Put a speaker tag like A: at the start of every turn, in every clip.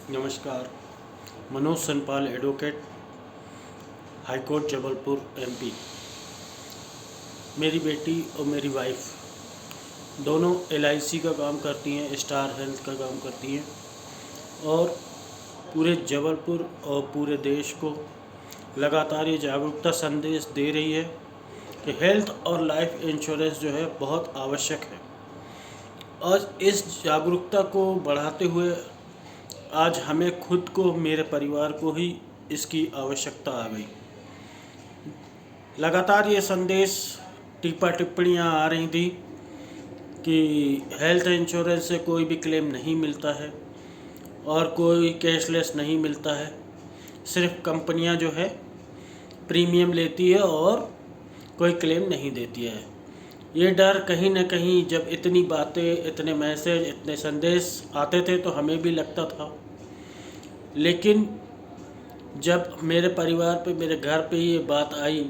A: नमस्कार। Manoj Sanpal advocate, high court Jabalpur MP. मेरी बेटी और मेरी वाइफ दोनों एलआईसी का काम करती हैं, स्टार हेल्थ का काम करती हैं और पूरे जबलपुर और पूरे देश को लगातार ये जागरूकता संदेश दे रही है कि हेल्थ और लाइफ इंश्योरेंस जो है बहुत आवश्यक है। और इस जागरूकता को बढ़ाते हुए आज हमें खुद को, मेरे परिवार को ही इसकी आवश्यकता आ गई। लगातार ये संदेश, टिप्पणियाँ आ रही थी कि हेल्थ इंश्योरेंस से कोई भी क्लेम नहीं मिलता है और कोई कैशलेस नहीं मिलता है। सिर्फ कंपनियां जो है प्रीमियम लेती है और कोई क्लेम नहीं देती है। ये डर कहीं ना कहीं, जब इतनी बातें, इतने मैसेज, इतने संदेश आते थे तो हमें भी लगता था। लेकिन जब मेरे परिवार पे, मेरे घर पे ये बात आई,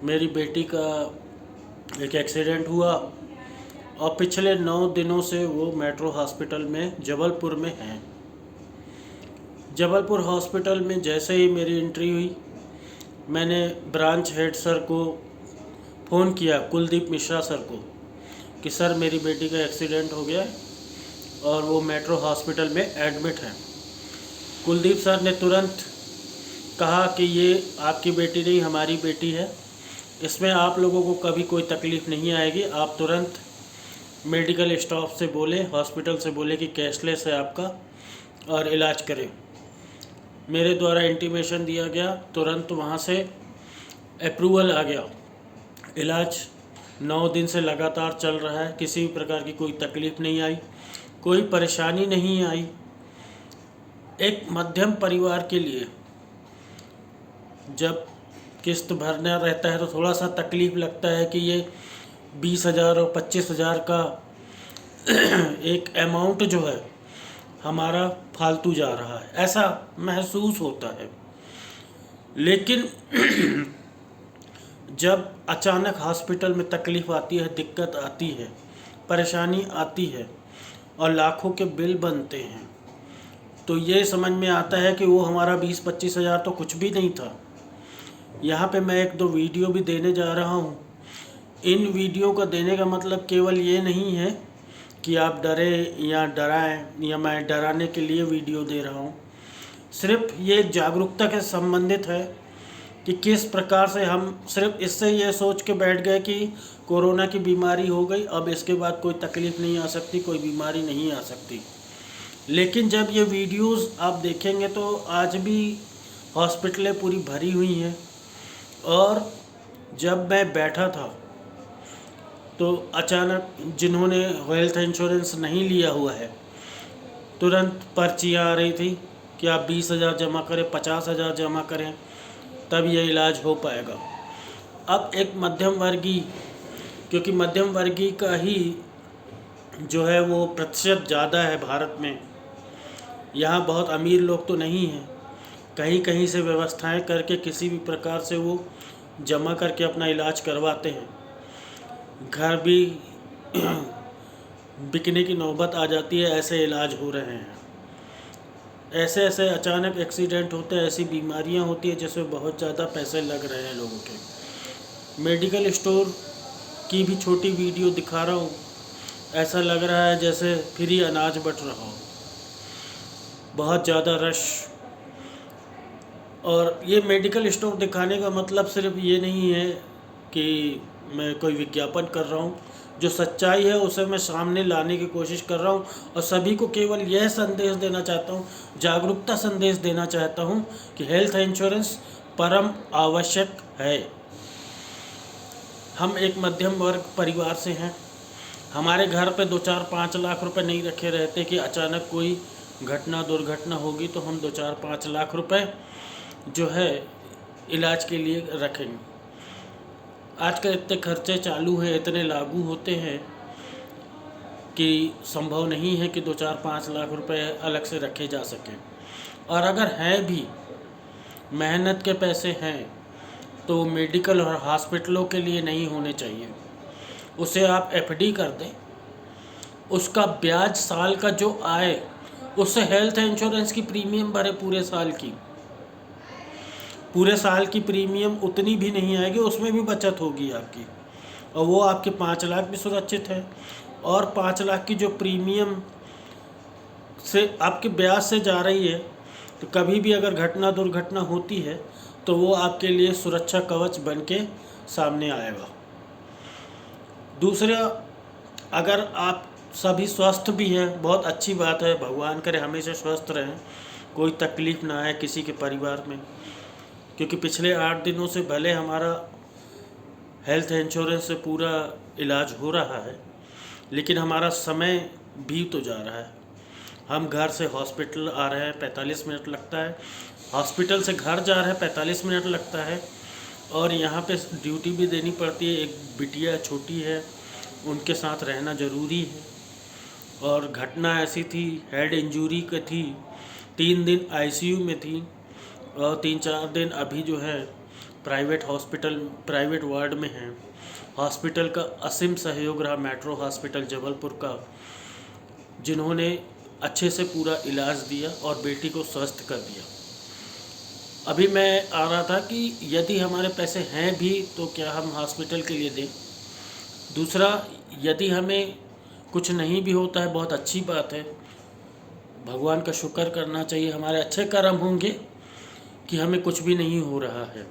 A: मेरी बेटी का एक एक्सीडेंट हुआ और पिछले 9 दिनों से वो मेट्रो हॉस्पिटल में जबलपुर में हैं। जबलपुर हॉस्पिटल में जैसे ही मेरी एंट्री हुई, मैंने ब्रांच हेड सर को फ़ोन किया, कुलदीप मिश्रा सर को, कि सर मेरी बेटी का एक्सीडेंट हो गया और वो मेट्रो हॉस्पिटल में एडमिट है। कुलदीप सर ने तुरंत कहा कि ये आपकी बेटी नहीं, हमारी बेटी है, इसमें आप लोगों को कभी कोई तकलीफ़ नहीं आएगी। आप तुरंत मेडिकल स्टाफ से बोले, हॉस्पिटल से बोले कि कैशलेस है आपका और इलाज करें। मेरे द्वारा इंटीमेशन दिया गया, तुरंत वहाँ से अप्रूवल आ गया। इलाज 9 दिन से लगातार चल रहा है, किसी भी प्रकार की कोई तकलीफ़ नहीं आई, कोई परेशानी नहीं आई। एक मध्यम परिवार के लिए जब किस्त भरना रहता है तो थोड़ा सा तकलीफ़ लगता है कि ये 20,000 और 25,000 का एक अमाउंट जो है हमारा फालतू जा रहा है, ऐसा महसूस होता है। लेकिन जब अचानक हॉस्पिटल में तकलीफ़ आती है, दिक्कत आती है, परेशानी आती है और लाखों के बिल बनते हैं, तो ये समझ में आता है कि वो हमारा 20-25 हज़ार तो कुछ भी नहीं था। यहाँ पे मैं 1-2 वीडियो भी देने जा रहा हूँ। इन वीडियो का देने का मतलब केवल ये नहीं है कि आप डरे या डराएं, या मैं डराने के लिए वीडियो दे रहा हूँ। सिर्फ ये जागरूकता के संबंधित है कि किस प्रकार से हम सिर्फ इससे ये सोच के बैठ गए कि कोरोना की बीमारी हो गई, अब इसके बाद कोई तकलीफ़ नहीं आ सकती, कोई बीमारी नहीं आ सकती। लेकिन जब ये वीडियोस आप देखेंगे तो आज भी हॉस्पिटलें पूरी भरी हुई हैं। और जब मैं बैठा था तो अचानक जिन्होंने हेल्थ इंश्योरेंस नहीं लिया हुआ है, तुरंत पर्चियाँ आ रही थी कि आप 20,000 जमा करें, 50,000 जमा करें, तब ये इलाज हो पाएगा। अब एक मध्यम वर्गीय, क्योंकि मध्यम वर्गीय का ही जो है वो प्रतिशत ज़्यादा है भारत में, यहाँ बहुत अमीर लोग तो नहीं हैं, कहीं कहीं से व्यवस्थाएं करके किसी भी प्रकार से वो जमा करके अपना इलाज करवाते हैं। घर भी बिकने की नौबत आ जाती है, ऐसे इलाज हो रहे हैं। ऐसे ऐसे अचानक एक्सीडेंट होते हैं, ऐसी बीमारियां होती है जिसमें बहुत ज़्यादा पैसे लग रहे हैं लोगों के। मेडिकल स्टोर की भी छोटी वीडियो दिखा रहा हूँ, ऐसा लग रहा है जैसे फ्री अनाज बंट रहा हो, बहुत ज़्यादा रश। और ये मेडिकल स्टोर दिखाने का मतलब सिर्फ ये नहीं है कि मैं कोई विज्ञापन कर रहा हूँ, जो सच्चाई है उसे मैं सामने लाने की कोशिश कर रहा हूँ और सभी को केवल यह संदेश देना चाहता हूँ, जागरूकता संदेश देना चाहता हूँ कि हेल्थ इंश्योरेंस परम आवश्यक है। हम एक मध्यम वर्ग परिवार से हैं, हमारे घर पे 2-4-5 लाख रुपए नहीं रखे रहते कि अचानक कोई घटना दुर्घटना होगी तो हम 2-4-5 लाख रुपए जो है इलाज के लिए रखेंगे। आजकल इतने खर्चे चालू हैं, इतने लागू होते हैं कि संभव नहीं है कि 2-4-5 लाख रुपए अलग से रखे जा सकें। और अगर हैं भी, मेहनत के पैसे हैं, तो मेडिकल और हॉस्पिटलों के लिए नहीं होने चाहिए। उसे आप एफडी कर दें, उसका ब्याज साल का जो आए उससे हेल्थ इंश्योरेंस की प्रीमियम भरे पूरे साल की प्रीमियम उतनी भी नहीं आएगी, उसमें भी बचत होगी आपकी, और वो आपके 5 लाख भी सुरक्षित है। और 5 लाख की जो प्रीमियम से आपके ब्याज से जा रही है, तो कभी भी अगर घटना दुर्घटना होती है तो वो आपके लिए सुरक्षा कवच बन के सामने आएगा। दूसरा, अगर आप सभी स्वस्थ भी हैं, बहुत अच्छी बात है, भगवान करे हमेशा स्वस्थ रहें, कोई तकलीफ़ ना आए किसी के परिवार में, क्योंकि पिछले 8 दिनों से भले हमारा हेल्थ इंश्योरेंस से पूरा इलाज हो रहा है, लेकिन हमारा समय भी तो जा रहा है। हम घर से हॉस्पिटल आ रहे हैं 45 मिनट लगता है, हॉस्पिटल से घर जा रहे हैं 45 मिनट लगता है, और यहाँ पे ड्यूटी भी देनी पड़ती है। एक बिटिया छोटी है, उनके साथ रहना ज़रूरी है। और घटना ऐसी थी, हेड इंजरी की थी, 3 दिन आईसीयू में थी, और 3-4 दिन अभी जो है प्राइवेट वार्ड में हैं। हॉस्पिटल का असीम सहयोग रहा, मेट्रो हॉस्पिटल जबलपुर का, जिन्होंने अच्छे से पूरा इलाज दिया और बेटी को स्वस्थ कर दिया। अभी मैं आ रहा था कि यदि हमारे पैसे हैं भी तो क्या हम हॉस्पिटल के लिए दें। दूसरा, यदि हमें कुछ नहीं भी होता है, बहुत अच्छी बात है, भगवान का शुक्र करना चाहिए, हमारे अच्छे कर्म होंगे कि हमें कुछ भी नहीं हो रहा है।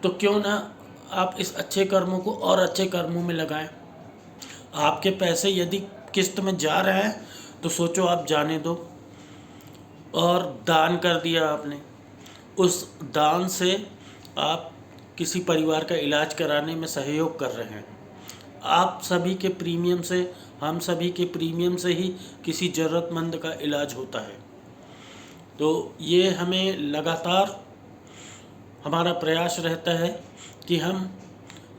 A: तो क्यों ना आप इस अच्छे कर्मों को और अच्छे कर्मों में लगाएं। आपके पैसे यदि किस्त में जा रहे हैं तो सोचो आप जाने दो, और दान कर दिया आपने, उस दान से आप किसी परिवार का इलाज कराने में सहयोग कर रहे हैं। आप सभी के प्रीमियम से, हम सभी के प्रीमियम से ही किसी ज़रूरतमंद का इलाज होता है। तो ये हमें लगातार हमारा प्रयास रहता है कि हम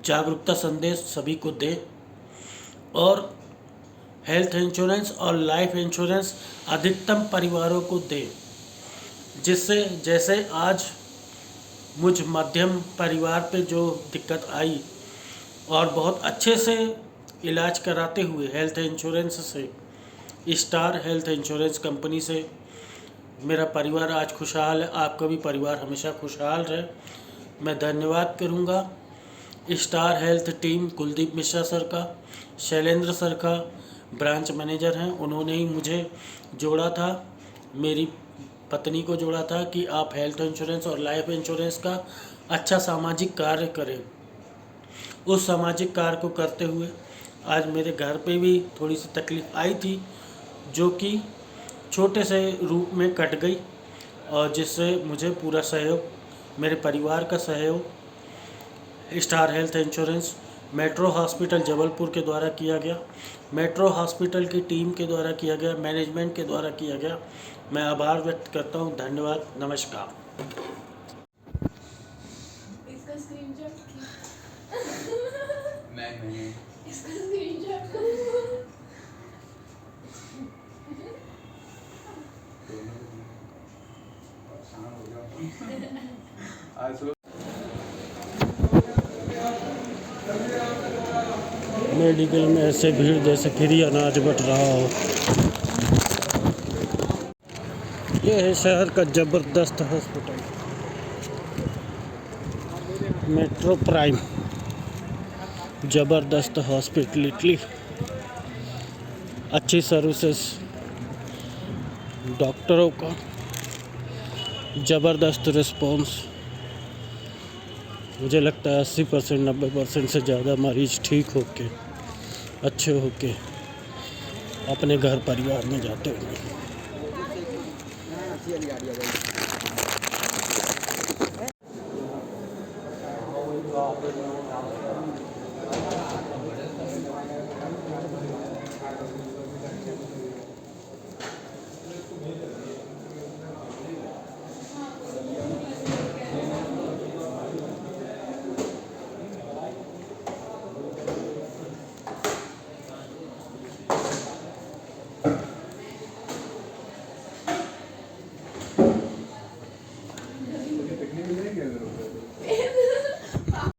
A: जागरूकता संदेश सभी को दें, और हेल्थ इंश्योरेंस और लाइफ इंश्योरेंस अधिकतम परिवारों को दें, जिससे जैसे आज मुझ मध्यम परिवार पे जो दिक्कत आई, और बहुत अच्छे से इलाज कराते हुए हेल्थ इंश्योरेंस से, स्टार हेल्थ इंश्योरेंस कंपनी से मेरा परिवार आज खुशहाल है। आपका भी परिवार हमेशा खुशहाल रहे। मैं धन्यवाद करूंगा star health team, Kuldeep Mishra sir का, शैलेंद्र सर का, ब्रांच मैनेजर हैं, उन्होंने ही मुझे जोड़ा था, मेरी पत्नी को जोड़ा था कि आप हेल्थ इंश्योरेंस और लाइफ इंश्योरेंस का अच्छा सामाजिक कार्य करें। उस सामाजिक कार्य को करते हुए आज मेरे घर पे भी थोड़ी सी तकलीफ़ आई थी, जो कि छोटे से रूप में कट गई, और जिससे मुझे पूरा सहयोग, मेरे परिवार का सहयोग star health insurance, metro hospital Jabalpur के द्वारा किया गया, मेट्रो हॉस्पिटल की टीम के द्वारा किया गया, मैनेजमेंट के द्वारा किया गया। मैं आभार व्यक्त करता हूँ। धन्यवाद, नमस्कार।
B: इसका स्क्रीनशॉट मैंने इसका स्क्रीनशॉट
A: मेडिकल में ऐसे भीड़ जैसे फ्री अनाज बट रहा हो। यह है शहर का ज़बरदस्त हॉस्पिटल, मेट्रो प्राइम, ज़बरदस्त हॉस्पिटलिटी, अच्छी सर्विसेज, डॉक्टरों का ज़बरदस्त रिस्पॉन्स। मुझे लगता है 80% 90% से ज़्यादा मरीज़ ठीक होके, अच्छे होके अपने घर परिवार में जाते होंगे।